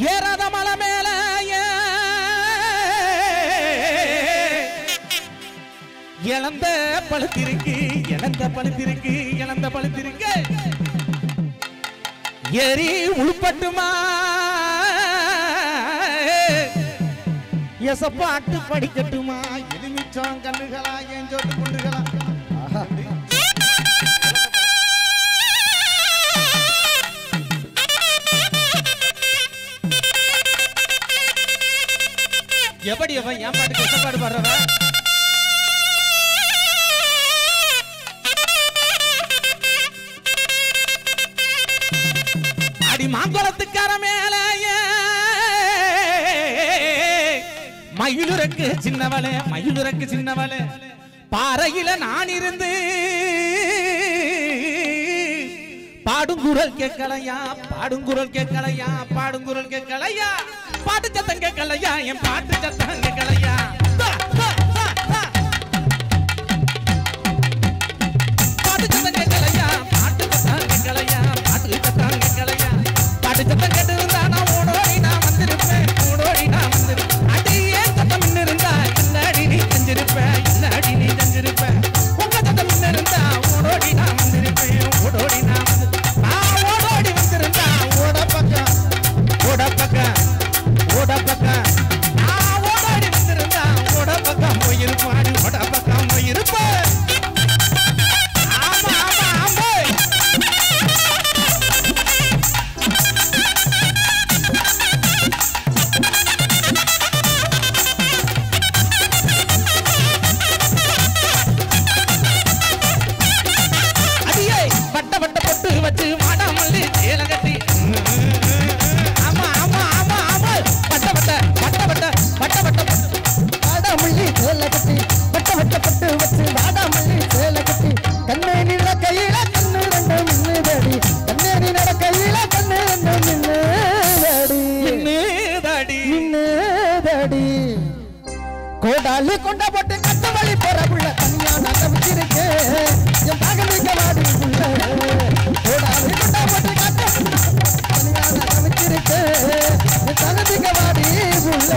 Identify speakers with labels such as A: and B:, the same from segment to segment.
A: ஏறாத மலை மேல இழந்த பழுத்திருக்கு இழந்த பழுத்திருக்கு இழந்த பழுத்திருக்கு ஏறி உள்பட்டுமா எசப்பாட்டு படிக்கட்டுமா எலுமிச்சம் கண்ணுகளா ஏன் ஜோட்டு கொண்டுகளா எப்படி அவன் என் பாட்டுக்கு எசப்பாடு பாடுறவன் அடி மாங்குளத்துக்கார மேல மயிலுறக்கு சின்னவளே மயிலுறக்கு சின்னவளே பாறையில நான் இருந்து பாடுங்குரல் கேட்கலையா பாடுங்குரல் கேட்கலையா பாடுங்குரல் கேட்கலையா பாட்டு சத்தம் கேட்கலையா என் பாட்டு சத்தம் கேட்கலையா பாட்டு சத்தம் கேட்கலையா பாட்டு சத்தம் கேட்கலையா பாட்டு சத்தம் கேட்கலையா பாட்டு சத்தம் கேட்டு இருந்தா நான் ஓடோடி நான் வந்திருப்பேன் ஓடோடி நான் வந்திருப்பேன் அடியே சத்தம் இன்னும் இருந்தா என்னடி நீ செஞ்சிருப்பேன் என்னடி நீ செஞ்சிருப்பேன் உங்க சத்தம் இன்னும் இருந்தா ஓடோடி நான் வந்திருப்பேன் ஓடோடி நான் வந்திருப்பேன் நான் ஓடோடி வந்திருந்தா ஓட பக்கம் ஓட பக்கம் ஓட பக்கம் நான் ஓடோடி வந்திருந்தா ஓட பக்கம் போயிருப்பான் ஓட பக்கம் போயிருப்பேன் ஆமா ஆமா ஆமா அடியே வட்ட வட்ட பொட்டு வச்சு மாடாமல்லி சேல கட்டி ஆமா ஆமா ஆமா ஆமா வட்ட வட்ட வட்ட வட்ட வட்ட வட்ட
B: வாடாமல்லி சேல கட்டி வட்ட வட்ட பொட்டு வச்சு வாடாமல்லி சேல கட்டி கண்ணே நிற கையில கண்ணு ரெண்டு மின்னுதடி கண்ணே நிற கையில கண்ணு ரெண்டு மின்னுதடி
A: இன்னேதடி
B: மின்னுதடி கோடாலி கொண்ட போட்டு கட்ட வழி போற புள்ள தனியா நான் வச்சிருக்கேன் என் பாகமிக்க வாடி புள்ள கோடாலி கொண்ட போட்டு கட்ட தனியா நான் வச்சிருக்கேன் என் தனதிக்க வாடி புள்ள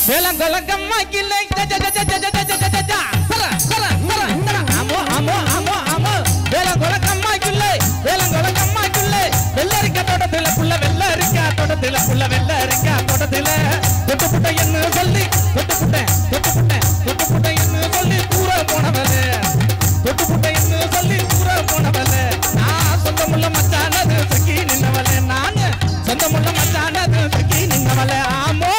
A: வேலங்கொலக்கம்மா கிள்ளை ஆமோ ஆமோ ஆமோ ஆமோ வேலங்கொலக்கம்மா கிள்ளை வேலங்கொலக்கம்மா கிள்ளை வெள்ளரிக்கா தோட்டத்துல புள்ள வெள்ளரிக்கா தோட்டத்துல புள்ள வெள்ளரிக்கா தோட்டத்துல தொட்டு புட்டை என்ன சொல்லி தொட்டு புட்டை தொட்டு புட்டை தொட்டு புட்டை என்ன சொல்லி தூர போனவளே தொட்டு புட்டை என்ன சொல்லி தூர போனவளே நான் சொந்தமுள்ள மச்சானது சுக்கி நின்னவளே நான் சொந்தமுள்ள மச்சானது சுக்கி நின்னவளே ஆமோ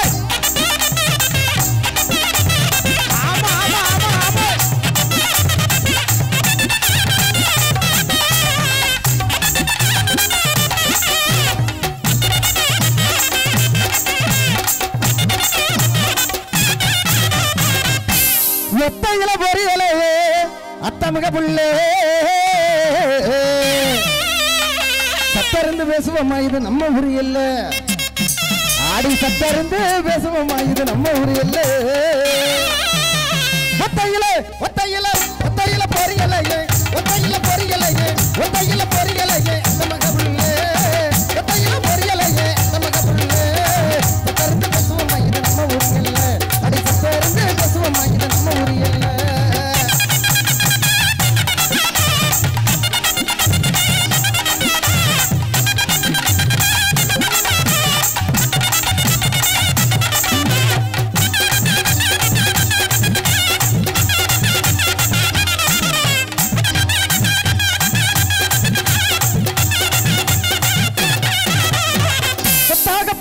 B: ஒத்தையில பொரியலே அத்தமிக புள்ளே சத்தருந்து பேசுவோமா இது நம்ம ஊரு இல்ல ஆடி சத்தருந்து பேசுவோமா இது நம்ம ஊரு இல்ல ஒத்தையில ஒத்தையில ஒத்தையில பொரியலையே ஒத்தையில பொரியலையே ஒத்தையில பொரியலையே அத்தமிக புள்ளே ஒத்தையில பொரியலையே அத்தமிக புள்ளே சத்தருந்து பேசுவோமா இது நம்ம ஊரு இல்ல ஆடி சத்தருந்து பேசுவோமா இது நம்ம ஊரு இல்ல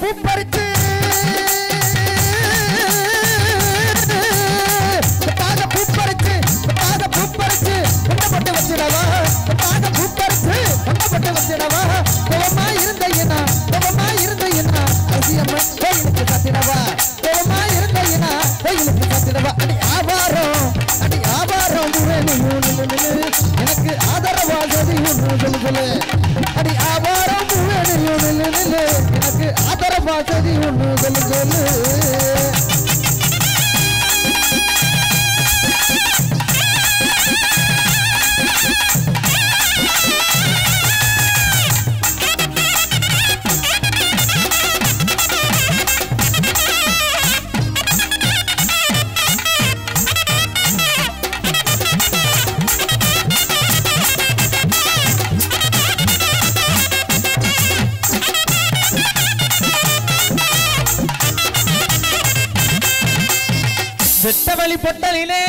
B: பூப்பறிச்சு பூப்பறிச்சு பூப்பறிச்சு கொண்டப்பட்டு வச்சிடவா பூப்பறிச்சு கொண்டப்பட்டு வச்சிடவா கோவமா இருந்தையனா அரசியம்மன் கோயிலுக்கு சத்திடவா கோவமா இருந்தையனா கோயிலுக்கு சத்திடவா அடி ஆவாரம் எனக்கு ஆதரவாகது ஒன்று ஒண்ணு சொல்லு சொல்லு அடி ஆவாரம் பூவேணியும் நில்லு நில்லு எனக்கு ஆதரவா சரி ஒண்ணு சொல்லு சொல்லு
A: வெட்டவழி பொட்டலிலே